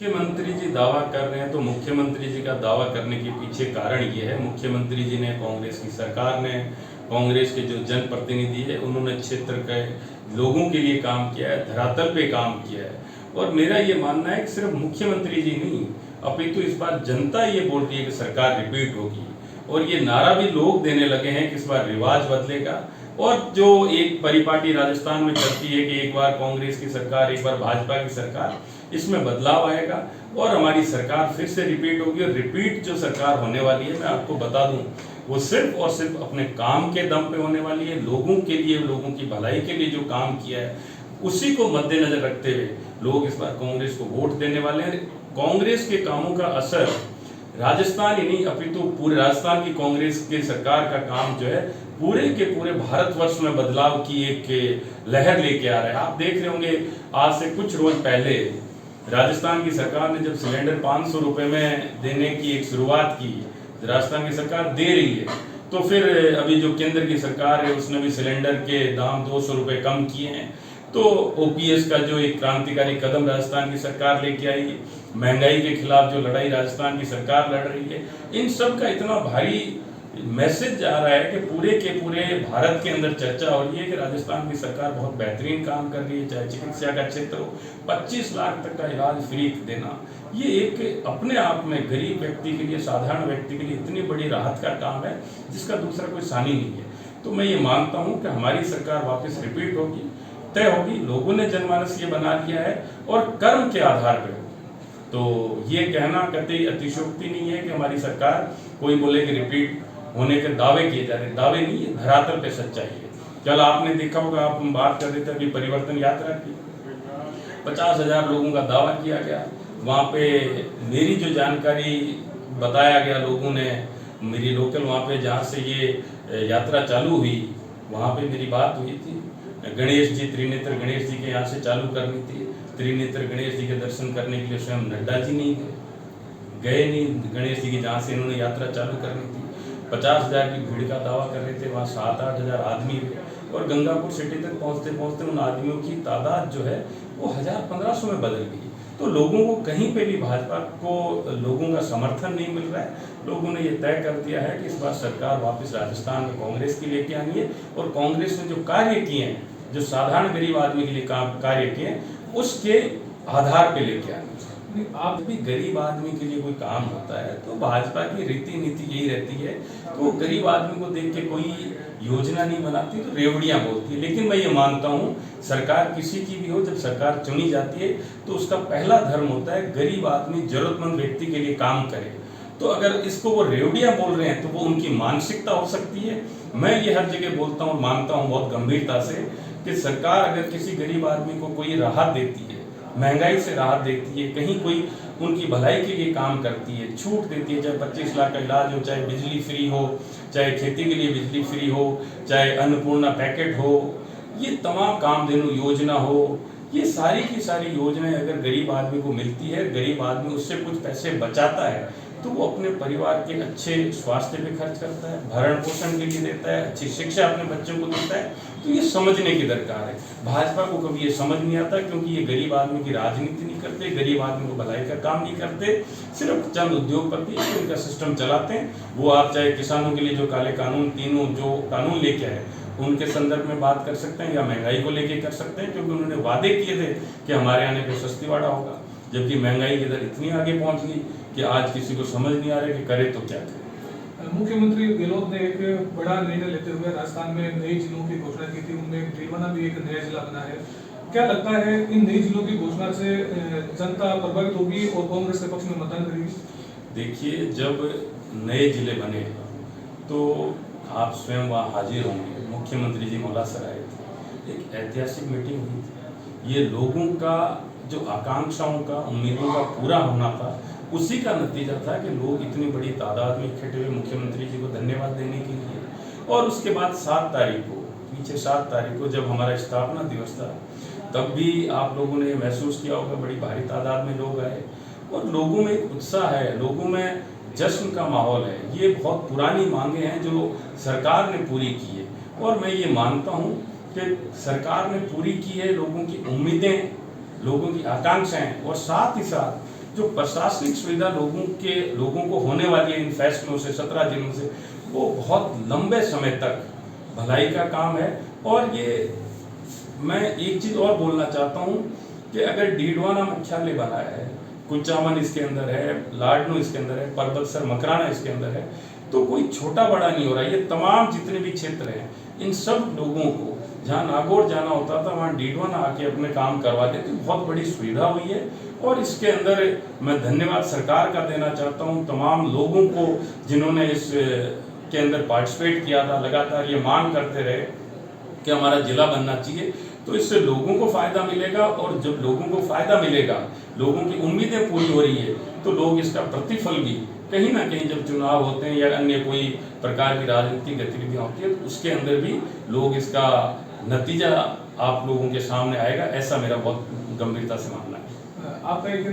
मुख्यमंत्री जी दावा कर रहे हैं तो मुख्यमंत्री जी का दावा करने के पीछे कारण ये है, मुख्यमंत्री जी ने, कांग्रेस की सरकार ने, कांग्रेस के जो जनप्रतिनिधि है उन्होंने क्षेत्र के लोगों के लिए काम किया है, धरातल पे काम किया है। और मेरा ये मानना है कि सिर्फ मुख्यमंत्री जी नहीं, अपितु इस बार जनता ये बोल रही है कि सरकार रिपीट होगी। और ये नारा भी लोग देने लगे हैं कि इस बार रिवाज बदलेगा। और जो एक परिपाटी राजस्थान में चलती है कि एक बार कांग्रेस की सरकार, एक बार भाजपा की सरकार, इसमें बदलाव आएगा और हमारी सरकार फिर से रिपीट होगी। और रिपीट जो सरकार होने वाली है, मैं आपको बता दूं, वो सिर्फ और सिर्फ अपने काम के दम पे होने वाली है। लोगों के लिए, लोगों की भलाई के लिए जो काम किया है उसी को मद्देनजर रखते हुए लोग इस बार कांग्रेस को वोट देने वाले हैं। कांग्रेस के कामों का असर राजस्थान ही नहीं अपितु पूरे राजस्थान की कांग्रेस की सरकार का काम जो है पूरे के पूरे भारतवर्ष में बदलाव की एक लहर लेके आ रहा है। आप देख रहे होंगे, आज से कुछ रोज पहले राजस्थान की सरकार ने जब सिलेंडर 500 रुपए में देने की एक शुरुआत की, राजस्थान की सरकार दे रही है, तो फिर अभी जो केंद्र की सरकार है उसने भी सिलेंडर के दाम 200 रुपए कम किए हैं। तो ओपीएस का जो एक क्रांतिकारी कदम राजस्थान की सरकार लेके आई है, महंगाई के खिलाफ जो लड़ाई राजस्थान की सरकार लड़ रही है, इन सब का इतना भारी मैसेज जा रहा है कि पूरे के पूरे भारत के अंदर चर्चा हो रही है कि राजस्थान की सरकार बहुत बेहतरीन काम कर रही है। चाहे चिकित्सा का क्षेत्र हो, 25 लाख तक का इलाज फ्री देना, ये एक अपने आप में गरीब व्यक्ति के लिए, साधारण व्यक्ति के लिए इतनी बड़ी राहत का काम है जिसका दूसरा कोई सानी नहीं है। तो मैं ये मानता हूँ कि हमारी सरकार वापस रिपीट होगी, तय होगी। लोगों ने जनमानस ये बना लिया है और कर्म के आधार पर होगी। तो ये कहना कतई अतिशयोक्ति नहीं है कि हमारी सरकार, कोई बोले कि रिपीट होने के दावे किए जा रहे, दावे नहीं है, धरातल पे सच्चाई है। कल आपने देखा होगा, आप बात कर रहे थे अभी परिवर्तन यात्रा की, 50,000 लोगों का दावा किया गया। वहाँ पे मेरी जो जानकारी बताया गया, लोगों ने, मेरी लोकल वहाँ पे जहाँ से ये यात्रा चालू हुई वहाँ पे मेरी बात हुई थी। गणेश जी, त्रिनेत्र गणेश जी के यहाँ से चालू करनी थी। त्रिनेत्र गणेश जी के दर्शन करने के लिए स्वयं नड्डा जी नहीं गए नहीं गणेश जी की जहाँ से इन्होंने यात्रा चालू करनी थी। 50,000 की भीड़ का दावा कर रहे थे, वहाँ 7-8 हज़ार आदमी हुए और गंगापुर सिटी तक पहुँचते पहुँचते उन आदमियों की तादाद जो है वो 1000-1500 में बदल गई। तो लोगों को कहीं पे भी भाजपा को लोगों का समर्थन नहीं मिल रहा है। लोगों ने ये तय कर दिया है कि इस बार सरकार वापस राजस्थान में कांग्रेस की लेके आनी है और कांग्रेस ने जो कार्य किए हैं, जो साधारण गरीब आदमी के लिए कार्य किए हैं, उसके आधार पे लेके आनी है। आप भी गरीब आदमी के लिए कोई काम होता है तो भाजपा की रीति नीति यही रहती है कि वो गरीब आदमी को देख के कोई योजना नहीं बनाती तो रेवड़ियां बोलती है। लेकिन मैं ये मानता हूँ, सरकार किसी की भी हो, जब सरकार चुनी जाती है तो उसका पहला धर्म होता है गरीब आदमी, जरूरतमंद व्यक्ति के लिए काम करे। तो अगर इसको वो रेवड़ियां बोल रहे हैं तो वो उनकी मानसिकता हो सकती है। मैं ये हर जगह बोलता हूँ, मानता हूँ बहुत गंभीरता से कि सरकार अगर किसी गरीब आदमी को कोई राहत देती है, महंगाई से राहत देती है, कहीं कोई उनकी भलाई के लिए काम करती है, छूट देती है, चाहे 25 लाख का इलाज हो, चाहे बिजली फ्री हो, चाहे खेती के लिए बिजली फ्री हो, चाहे अन्नपूर्णा पैकेट हो, ये तमाम कामधेनु योजना हो, ये सारी की सारी योजनाएं अगर गरीब आदमी को मिलती है, गरीब आदमी उससे कुछ पैसे बचाता है तो वो अपने परिवार के अच्छे स्वास्थ्य पे खर्च करता है, भरण पोषण के लिए देता है, अच्छी शिक्षा अपने बच्चों को देता है। तो ये समझने की दरकार है। भाजपा को कभी ये समझ नहीं आता क्योंकि ये गरीब आदमी की राजनीति नहीं करते, गरीब आदमी को भलाई का काम नहीं करते। सिर्फ चंद उद्योगपति इनका सिस्टम चलाते हैं। वो आप चाहे किसानों के लिए जो काले कानून, तीनों जो कानून लेके आए उनके संदर्भ में बात कर सकते हैं या महंगाई को लेके कर सकते हैं, क्योंकि उन्होंने वादे किए थे कि हमारे आने पे सस्तीवाड़ा होगा, जबकि महंगाई की दर इतनी आगे पहुंच गई कि आज किसी को समझ नहीं आ रहा कि करे तो क्या करे। मुख्यमंत्री गहलोत ने एक बड़ा निर्णय लेते हुए राजस्थान में नए जिलों की घोषणा की थी। उनमें भीलवाड़ा भी एक नया जिला बना है। क्या लगता है इन नई जिलों की घोषणा से जनता प्रभावित होगी और कांग्रेस के पक्ष में मतदान करेगी? देखिए, जब नए जिले बने तो आप स्वयं वहाँ हाजिर होंगे। मुख्यमंत्री जी मौलासर आए थे, एक ऐतिहासिक मीटिंग हुई थी। ये लोगों का जो आकांक्षाओं का, उम्मीदों का पूरा होना था, उसी का नतीजा था कि लोग इतनी बड़ी तादाद में इकट्ठे हुए मुख्यमंत्री जी को धन्यवाद देने के लिए। और उसके बाद 7 तारीख को, पीछे 7 तारीख को जब हमारा स्थापना दिवस था, तब भी आप लोगों ने महसूस किया होगा, बड़ी भारी तादाद में लोग आए और लोगों में एक उत्साह है, लोगों में जश्न का माहौल है। ये बहुत पुरानी मांगे हैं जो सरकार ने पूरी की है और मैं ये मानता हूँ कि सरकार ने पूरी की है। लोगों की उम्मीदें, लोगों की आकांक्षाएं और साथ ही साथ जो प्रशासनिक सुविधा लोगों को होने वाली है इन फैसलों से 17 जिलों से, वो बहुत लंबे समय तक भलाई का काम है। और ये मैं एक चीज और बोलना चाहता हूँ कि अगर डीडवाना मुख्यालय बनाया है, कुचामन इसके अंदर है, लाडनू इसके अंदर है, परबतसर मकराना इसके अंदर है, तो कोई छोटा बड़ा नहीं हो रहा है। ये तमाम जितने भी क्षेत्र हैं, इन सब लोगों को जहाँ नागौर जाना होता था वहाँ डीडवाना आके अपने काम करवा देते, बहुत बड़ी सुविधा हुई है। और इसके अंदर मैं धन्यवाद सरकार का देना चाहता हूँ, तमाम लोगों को जिन्होंने इस के अंदर पार्टिसिपेट किया था, लगातार ये मांग करते रहे कि हमारा जिला बनना चाहिए। तो इससे लोगों को फायदा मिलेगा, और जब लोगों को फायदा मिलेगा, लोगों की उम्मीदें पूरी हो रही है, तो लोग इसका प्रतिफल भी कहीं ना कहीं जब चुनाव होते हैं या अन्य कोई प्रकार की राजनीतिक गतिविधियां होती है, तो उसके अंदर भी लोग इसका नतीजा आप लोगों के सामने आएगा, ऐसा मेरा बहुत गंभीरता से मानना है। आपका एक